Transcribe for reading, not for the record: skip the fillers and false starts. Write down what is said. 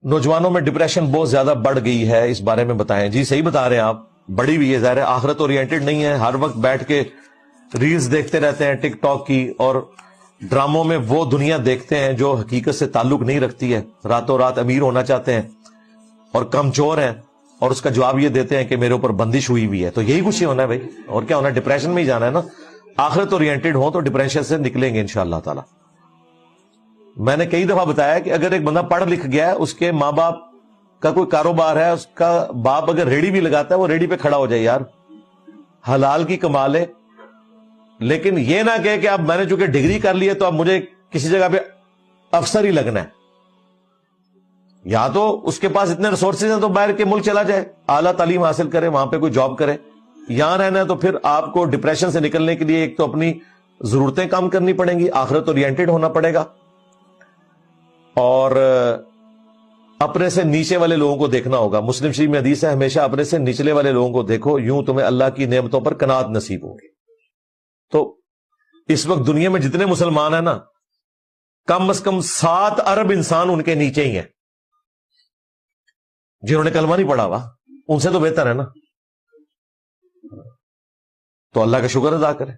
نوجوانوں میں ڈپریشن بہت زیادہ بڑھ گئی ہے، اس بارے میں بتائیں. جی صحیح بتا رہے ہیں آپ، بڑی ہوئی ہے، ظاہر ہے آخرت اورینٹڈ نہیں ہے، ہر وقت بیٹھ کے ریلز دیکھتے رہتے ہیں ٹک ٹاک کی، اور ڈراموں میں وہ دنیا دیکھتے ہیں جو حقیقت سے تعلق نہیں رکھتی ہے، راتوں رات امیر ہونا چاہتے ہیں اور کمزور ہیں، اور اس کا جواب یہ دیتے ہیں کہ میرے اوپر بندش ہوئی ہوئی ہے. تو یہی کچھ ہی ہونا ہے بھائی، اور کیا ہونا ہے؟ ڈپریشن میں ہی جانا ہے نا. آخرت اورینٹڈ ہوں تو ڈپریشن سے نکلیں گے انشاءاللہ تعالی. میں نے کئی دفعہ بتایا کہ اگر ایک بندہ پڑھ لکھ گیا ہے، اس کے ماں باپ کا کوئی کاروبار ہے، اس کا باپ اگر ریڑھی بھی لگاتا ہے، وہ ریڑھی پہ کھڑا ہو جائے یار، حلال کی کما لے. لیکن یہ نہ کہ اب میں نے چونکہ ڈگری کر لی ہے تو اب مجھے کسی جگہ پہ افسر ہی لگنا ہے. یا تو اس کے پاس اتنے ریسورسز ہیں تو باہر کے ملک چلا جائے، اعلیٰ تعلیم حاصل کرے، وہاں پہ کوئی جاب کرے. یہاں رہنا ہے تو پھر آپ کو ڈپریشن سے نکلنے کے لیے ایک تو اپنی ضرورتیں کم کرنی پڑیں گی، آخرت اورینٹڈ ہونا پڑے گا، اور اپنے سے نیچے والے لوگوں کو دیکھنا ہوگا. مسلم شریف میں حدیث ہے، ہمیشہ اپنے سے نچلے والے لوگوں کو دیکھو، یوں تمہیں اللہ کی نعمتوں پر قناعت نصیب ہوگی. تو اس وقت دنیا میں جتنے مسلمان ہیں نا، کم از کم 7 ارب انسان ان کے نیچے ہی ہیں، جنہوں نے کلمہ نہیں پڑھا ہوا. ان سے تو بہتر ہے نا. تو اللہ کا شکر ادا کرے.